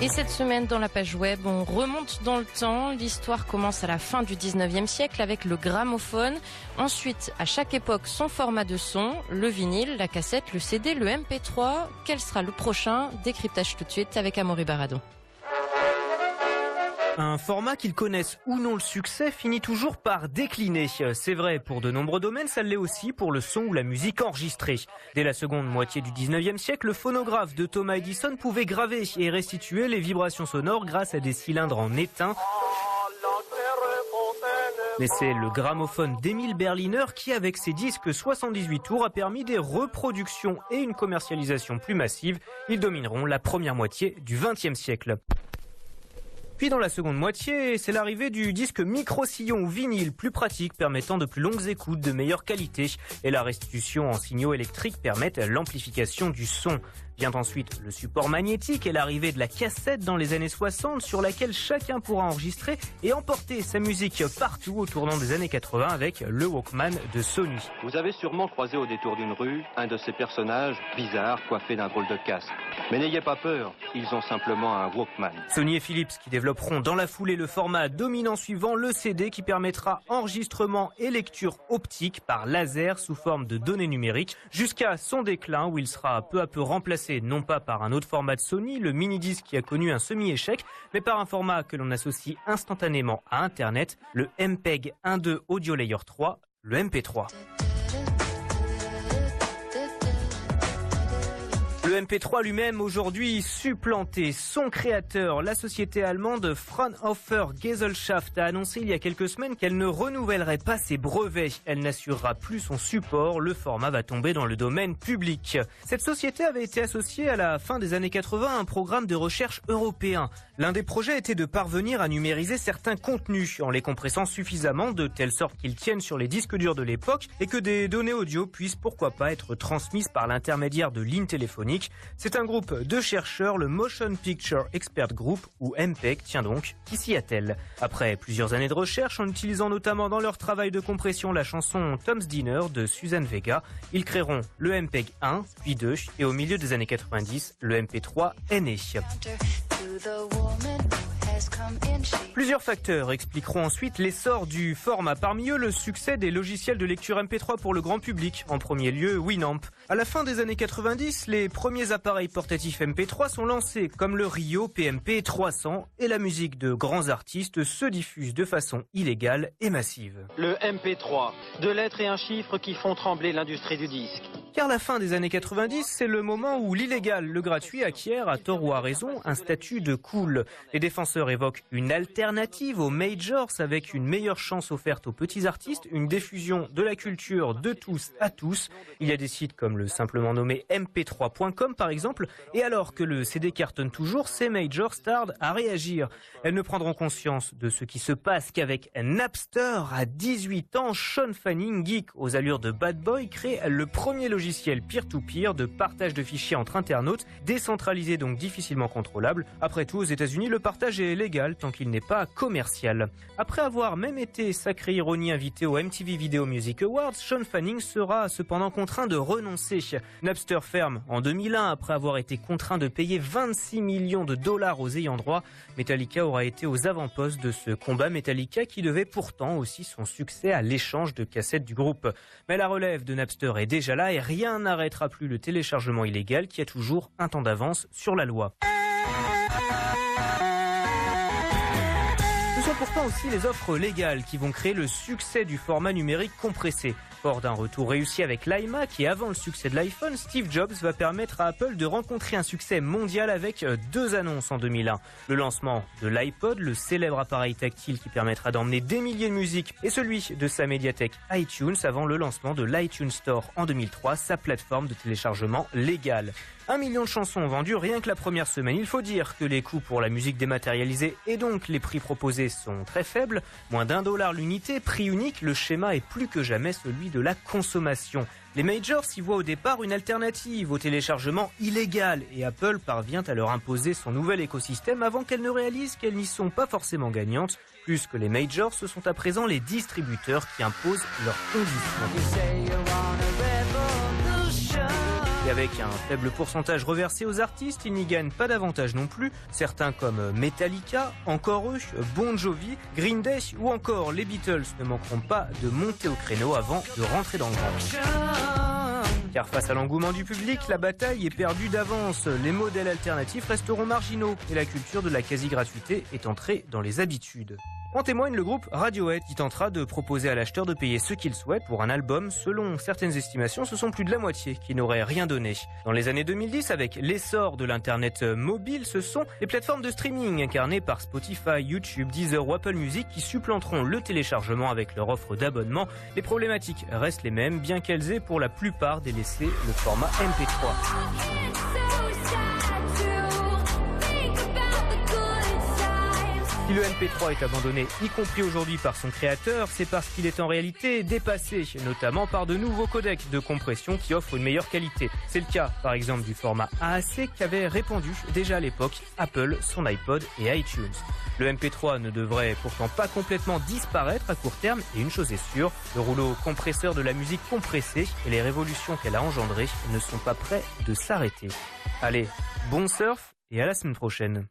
Et cette semaine, dans la page web, on remonte dans le temps. L'histoire commence à la fin du 19e siècle avec le gramophone. Ensuite, à chaque époque, son format de son, le vinyle, la cassette, le CD, le MP3. Quel sera le prochain? Décryptage tout de suite avec Amaury Baradon. Un format qu'ils connaissent ou non le succès finit toujours par décliner. C'est vrai pour de nombreux domaines, ça l'est aussi pour le son ou la musique enregistrée. Dès la seconde moitié du 19e siècle, le phonographe de Thomas Edison pouvait graver et restituer les vibrations sonores grâce à des cylindres en étain. Mais c'est le gramophone d'Émile Berliner qui, avec ses disques 78 tours, a permis des reproductions et une commercialisation plus massive. Ils domineront la première moitié du 20e siècle. Puis dans la seconde moitié, c'est l'arrivée du disque micro-sillon ou vinyle, plus pratique, permettant de plus longues écoutes, de meilleure qualité. Et la restitution en signaux électriques permettent l'amplification du son. Vient ensuite le support magnétique et l'arrivée de la cassette dans les années 60 sur laquelle chacun pourra enregistrer et emporter sa musique partout au tournant des années 80 avec le Walkman de Sony. Vous avez sûrement croisé au détour d'une rue un de ces personnages bizarres coiffés d'un drôle de casque. Mais n'ayez pas peur, ils ont simplement un Walkman. Sony et Philips qui développeront dans la foulée le format dominant suivant, le CD, qui permettra enregistrement et lecture optique par laser sous forme de données numériques jusqu'à son déclin où il sera peu à peu remplacé non pas par un autre format de Sony, le mini-disque qui a connu un semi-échec, mais par un format que l'on associe instantanément à Internet, le MPEG 1.2 Audio Layer 3, le MP3. Le MP3 lui-même aujourd'hui supplanté. Son créateur, la société allemande Fraunhofer Gesellschaft, a annoncé il y a quelques semaines qu'elle ne renouvellerait pas ses brevets. Elle n'assurera plus son support. Le format va tomber dans le domaine public. Cette société avait été associée à la fin des années 80 à un programme de recherche européen. L'un des projets était de parvenir à numériser certains contenus en les compressant suffisamment de telle sorte qu'ils tiennent sur les disques durs de l'époque et que des données audio puissent pourquoi pas être transmises par l'intermédiaire de lignes téléphoniques. C'est un groupe de chercheurs, le Motion Picture Expert Group, ou MPEG, tiens donc, qui s'y attelle. Après plusieurs années de recherche, en utilisant notamment dans leur travail de compression la chanson Tom's Dinner de Suzanne Vega, ils créeront le MPEG 1, puis 2, et au milieu des années 90, le MP3 est né. Plusieurs facteurs expliqueront ensuite l'essor du format. Parmi eux, le succès des logiciels de lecture MP3 pour le grand public. En premier lieu, Winamp. À la fin des années 90, les premiers appareils portatifs MP3 sont lancés, comme le Rio PMP 300, et la musique de grands artistes se diffuse de façon illégale et massive. Le MP3, 2 lettres et un chiffre qui font trembler l'industrie du disque. Car la fin des années 90, c'est le moment où l'illégal, le gratuit, acquiert, à tort ou à raison, un statut de cool. Les défenseurs évoquent une alternative aux majors avec une meilleure chance offerte aux petits artistes, une diffusion de la culture de tous à tous. Il y a des sites comme le simplement nommé mp3.com par exemple, et alors que le CD cartonne toujours, ces majors tardent à réagir. Elles ne prendront conscience de ce qui se passe qu'avec Napster. À 18 ans, Sean Fanning, geek aux allures de bad boy, crée le premier logiciel peer-to-peer de partage de fichiers entre internautes, décentralisé donc difficilement contrôlable. Après tout, aux États-Unis, le partage est légal tant qu'il n'est pas commercial. Après avoir même été, sacrée ironie, invité au MTV Video Music Awards, Sean Fanning sera cependant contraint de renoncer. Napster ferme en 2001 après avoir été contraint de payer 26 millions de dollars aux ayants droit. Metallica aura été aux avant-postes de ce combat. Metallica qui devait pourtant aussi son succès à l'échange de cassettes du groupe. Mais la relève de Napster est déjà là et rien n'arrêtera plus le téléchargement illégal qui a toujours un temps d'avance sur la loi. Ce sont pourtant aussi les offres légales qui vont créer le succès du format numérique compressé. Fort d'un retour réussi avec l'iMac et avant le succès de l'iPhone, Steve Jobs va permettre à Apple de rencontrer un succès mondial avec 2 annonces en 2001. Le lancement de l'iPod, le célèbre appareil tactile qui permettra d'emmener des milliers de musiques, et celui de sa médiathèque iTunes avant le lancement de l'iTunes Store en 2003, sa plateforme de téléchargement légale. 1 million de chansons vendues rien que la première semaine. Il faut dire que les coûts pour la musique dématérialisée et donc les prix proposés sont très faibles. Moins d'$1 l'unité, prix unique, le schéma est plus que jamais celui de la consommation. Les majors y voient au départ une alternative au téléchargement illégal et Apple parvient à leur imposer son nouvel écosystème avant qu'elles ne réalisent qu'elles n'y sont pas forcément gagnantes. Plus que les majors, ce sont à présent les distributeurs qui imposent leurs conditions. Et avec un faible pourcentage reversé aux artistes, ils n'y gagnent pas davantage non plus. Certains comme Metallica, encore eux, Bon Jovi, Green Day ou encore les Beatles ne manqueront pas de monter au créneau avant de rentrer dans le rang. Car face à l'engouement du public, la bataille est perdue d'avance. Les modèles alternatifs resteront marginaux et la culture de la quasi-gratuité est entrée dans les habitudes. En témoigne le groupe Radiohead qui tentera de proposer à l'acheteur de payer ce qu'il souhaite pour un album. Selon certaines estimations, ce sont plus de la moitié qui n'auraient rien donné. Dans les années 2010, avec l'essor de l'internet mobile, ce sont les plateformes de streaming incarnées par Spotify, YouTube, Deezer ou Apple Music qui supplanteront le téléchargement avec leur offre d'abonnement. Les problématiques restent les mêmes, bien qu'elles aient pour la plupart délaissé le format MP3. Si le MP3 est abandonné, y compris aujourd'hui par son créateur, c'est parce qu'il est en réalité dépassé, notamment par de nouveaux codecs de compression qui offrent une meilleure qualité. C'est le cas, par exemple, du format AAC qu'avait répandu déjà à l'époque Apple, son iPod et iTunes. Le MP3 ne devrait pourtant pas complètement disparaître à court terme, et une chose est sûre, le rouleau compresseur de la musique compressée et les révolutions qu'elle a engendrées ne sont pas prêts de s'arrêter. Allez, bon surf et à la semaine prochaine.